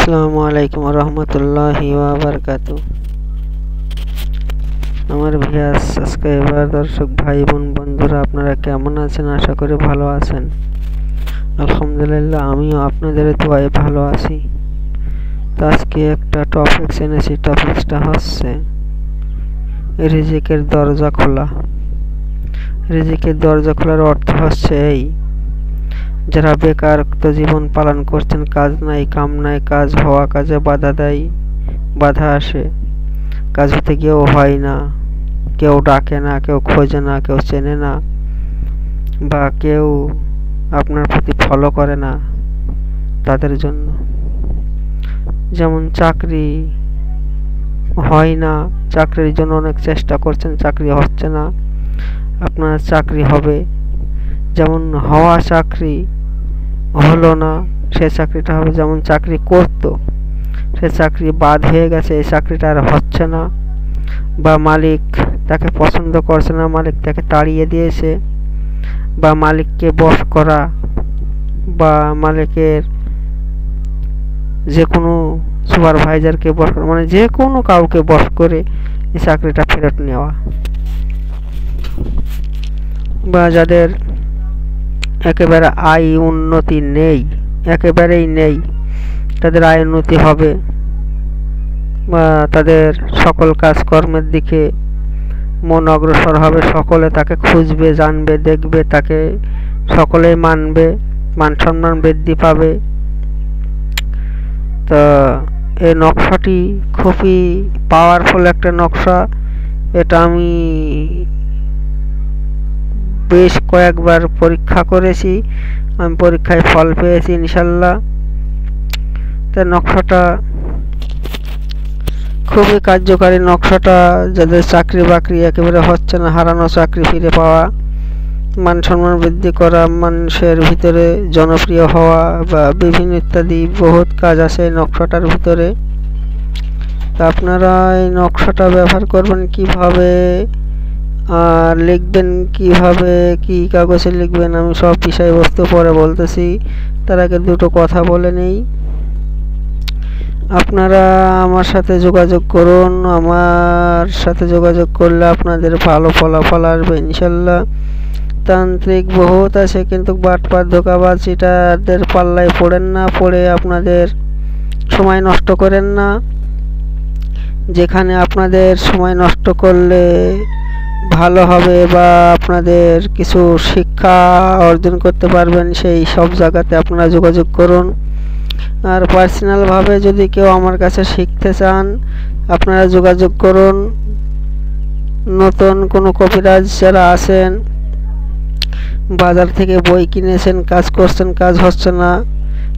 আসসালামু আলাইকুম রহমতুল্লাহি ওয়া বারাকাতু। আমার ভিউয়ার সাবস্ক্রাইবার দর্শক ভাই বোন বন্ধুরা, আপনারা কেমন আছেন? আশা করি ভালো আছেন। আলহামদুলিল্লাহ, আমিও আপনাদের দোয়ায় ভালো আছি। তো আজকে একটা টপিকস এনেছি। টপিকসটা হচ্ছে রিজিকের দরজা খোলা। রিজিকের দরজা খোলার অর্থ হচ্ছে এই: যারা বেকারত্ব জীবন পালন করছেন, কাজ নাই কাম নাই, কাজ হওয়া কাজে বাধা আসে, কাজ হতে গিয়েও হয় না, কেউ ডাকে না, কেউ খোঁজে না, কেউ চেনে না, বা কেউ আপনার প্রতি ফলো করে না, তাদের জন্য। যেমন চাকরি হয় না, চাকরির জন্য অনেক চেষ্টা করছেন, চাকরি হচ্ছে না, আপনার চাকরি হবে। যেমন হওয়া চাকরি হলো না, সে চাকরিটা হবে। যেমন চাকরি করতো, সে চাকরি বাদ হয়ে গেছে, এই চাকরিটা আর হচ্ছে না, বা মালিক তাকে পছন্দ করছে না, মালিক তাকে তাড়িয়ে দিয়েছে, বা মালিককে বশ করা, বা মালিকের যে কোনো সুপারভাইজারকে বশ করা, মানে যে কোনো কাউকে বশ করে এই চাকরিটা ফেরত নেওয়া। বা যাদের একেবারে আয় উন্নতি নেই, একেবারেই নেই, তাদের আয় উন্নতি হবে, বা তাদের সকল কাজকর্মের দিকে মন অগ্রসর হবে, সকলে তাকে খুঁজবে, জানবে, দেখবে, তাকে সকলেই মানবে, মান সম্মান বৃদ্ধি পাবে। তো এই নকশাটি খুবই পাওয়ারফুল একটা নকশা। এটা আমি বেশ কয়েকবার পরীক্ষা করেছি, আমি পরীক্ষায় ফল পেয়েছি ইনশাল্লাহ। তো নকশাটা খুবই কার্যকারী। নকশাটা যাদের চাকরি বাকরি একেবারে হচ্ছে না, হারানো চাকরি ফিরে পাওয়া, মান সম্মান বৃদ্ধি করা, মানুষের ভিতরে জনপ্রিয় হওয়া, বা বিভিন্ন ইত্যাদি বহুত কাজ আছে এই নকশাটার ভিতরে। তা আপনারা এই নকশাটা ব্যবহার করবেন কিভাবে, আর লিখবেন কিভাবে, কি কাগজে লিখবেন, আমি সব বিষয়বস্তু পরে বলতেছি। তার আগে দুটো কথা বলে নেই। আপনারা আমার সাথে যোগাযোগ করুন। আমার সাথে যোগাযোগ করলে আপনাদের ভালো ফলাফল আসবে ইনশাল্লাহ। তান্ত্রিক বহুত আছে, কিন্তু বাটপার ধোঁকাবাজ চিটারদের পাল্লায় পড়েন না, পড়ে আপনাদের সময় নষ্ট করেন না। যেখানে আপনাদের সময় নষ্ট করলে ভালো হবে বা আপনাদের কিছু শিক্ষা অর্জন করতে পারবেন, সেই সব জায়গাতে আপনারা যোগাযোগ করুন। আর পার্সোনালভাবে যদি কেউ আমার কাছে শিখতে চান, আপনারা যোগাযোগ করুন। নতুন কোনো কবিরাজ যারা আছেন, বাজার থেকে বই কিনেছেন, কাজ করছেন, কাজ হচ্ছে না,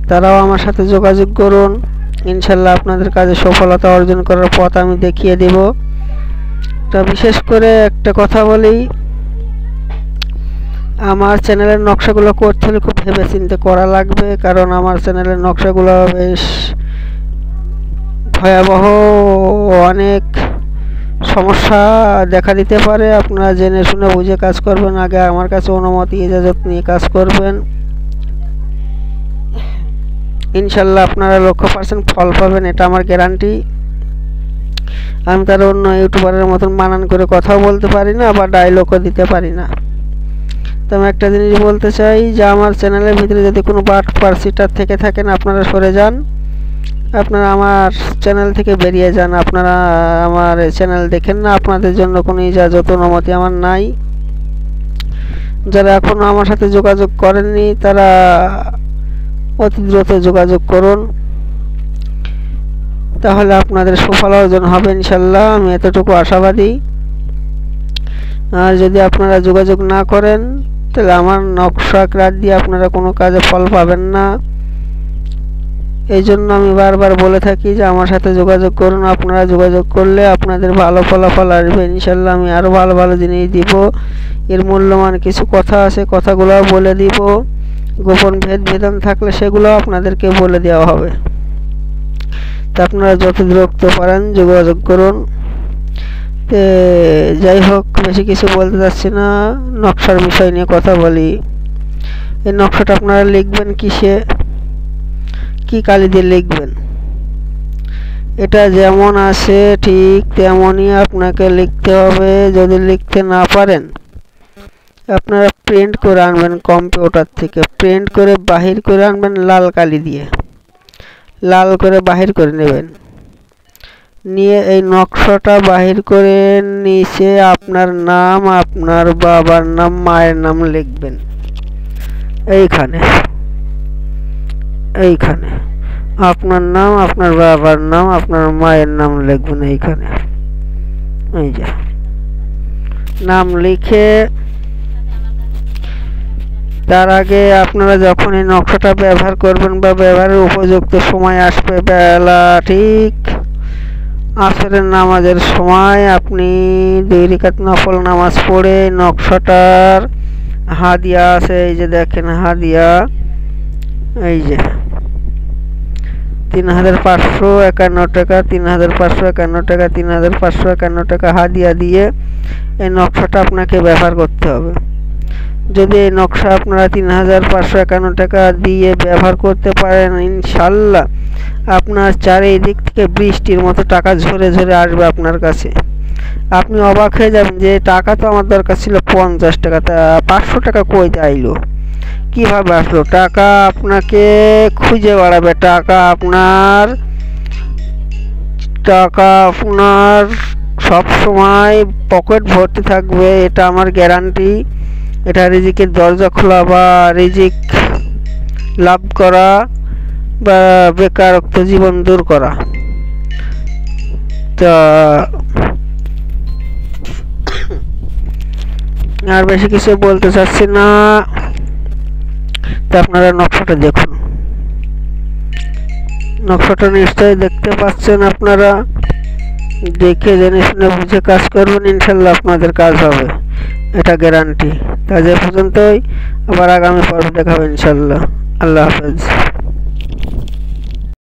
তারাও আমার সাথে যোগাযোগ করুন। ইনশাল্লাহ আপনাদের কাজে সফলতা অর্জন করার পথ আমি দেখিয়ে দেব। তা বিশেষ করে একটা কথা বলি, আমার চ্যানেলের নকশাগুলো করতে হলে খুব ভেবে চিন্তে করা লাগবে, কারণ আমার চ্যানেলের নকশাগুলো বেশ ভয়াবহ, অনেক সমস্যা দেখা দিতে পারে। আপনারা জেনে শুনে বুঝে কাজ করবেন, আগে আমার কাছে অনুমতি ইজাজত নিয়ে কাজ করবেন। ইনশাল্লাহ আপনারা 100% ফল পাবেন, এটা আমার গ্যারান্টি। আমি তার অন্য ইউটিউবারের মতন বানান করে কথাও বলতে পারি না, বা ডায়লগও দিতে পারি না। তো আমি একটা জিনিস বলতে চাই, যে আমার চ্যানেলের ভিতরে যদি কোনো বাটপার চিটার থেকে থাকেন, আপনারা সরে যান, আপনারা আমার চ্যানেল থেকে বেরিয়ে যান। আপনারা আমার চ্যানেল দেখেন না, আপনাদের জন্য কোনো ইজাজত অনুমতি আমার নাই। যারা এখনও আমার সাথে যোগাযোগ করেননি, তারা অতি দ্রুত যোগাযোগ করুন, তাহলে আপনাদের সফল অর্জন হবে ইনশাল্লাহ, আমি এতটুকু আশাবাদী। আর যদি আপনারা যোগাযোগ না করেন, তাহলে আমার নকশা ক্রাত দিয়ে আপনারা কোনো কাজে ফল পাবেন না। এই জন্য আমি বারবার বলে থাকি যে আমার সাথে যোগাযোগ করুন। আপনারা যোগাযোগ করলে আপনাদের ভালো ফলাফল আসবে ইনশাল্লাহ। আমি আরও ভালো ভালো জিনিস দিব, এর মূল্যবান কিছু কথা আছে, কথাগুলোও বলে দিব। গোপন ভেদবিধান থাকলে সেগুলো আপনাদেরকে বলে দেওয়া হবে। তা আপনারা যত দ্রুত পারেন যোগাযোগ করুন। যাই হোক, বেশি কিছু বলতে চাচ্ছি না, নকশার বিষয় নিয়ে কথা বলি। এই নকশাটা আপনারা লিখবেন কিসে, কি কালি দিয়ে লিখবেন, এটা যেমন আসে ঠিক তেমনই আপনাকে লিখতে হবে। যদি লিখতে না পারেন আপনারা প্রিন্ট করে আনবেন, কম্পিউটার থেকে প্রিন্ট করে বাহির করে আনবেন লাল কালি দিয়ে, লাল করে বাহির করে নেবেন। নিয়ে এই নকশাটা বাহির করে নিচে আপনার নাম, আপনার বাবার নাম, মায়ের নাম লিখবেন এইখানে। এইখানে আপনার নাম, আপনার বাবার নাম, আপনার মায়ের নাম লিখবেন এইখানে। এই যে নাম লিখে তার আগে আপনারা যখন এই নকশাটা ব্যবহার করবেন বা ব্যবহারের উপযুক্ত সময় আসবে, বেলা ঠিক আসরের নামাজের সময়, আপনি 2 রাকাত নফল নামাজ পড়ে নকশাটার হাদিয়া আছে, এই যে দেখেন হাদিয়া, এই যে 3551 টাকা, 3551 টাকা, 3551 টাকা হাদিয়া দিয়ে এই নকশাটা আপনাকে ব্যবহার করতে হবে। যদি এই নকশা আপনারা 3551 টাকা দিয়ে ব্যবহার করতে পারেন, ইনশাল্লাহ আপনার চারিদিক থেকে বৃষ্টির মতো টাকা ঝরে ঝরে আসবে আপনার কাছে। আপনি অবাক হয়ে যাবেন যে টাকা তো আমার দরকার ছিল 50 টাকা, তা 500 টাকা কই আইলো, কিভাবে আসলো? টাকা আপনাকে খুঁজে বেড়াবে, টাকা আপনার সব সময় পকেট ভর্তি থাকবে, এটা আমার গ্যারান্টি। এটা রিজিকের দরজা খোলা বা রিজিক লাভ করা বা বেকারত্ব জীবন দূর করা। তা আর বেশি কিছু বলতে চাচ্ছি না, তা আপনারা নকশাটা দেখুন। নকশাটা নিশ্চয়ই দেখতে পাচ্ছেন আপনারা। দেখে জেনে শুনে বুঝে কাজ করবেন, ইনশাল্লাহ আপনাদের কাজ হবে, এটা গ্যারান্টি। তা যে পর্যন্তই, আবার আগামী পর্বে দেখা হবে ইনশাল্লাহ। আল্লাহ হাফেজ।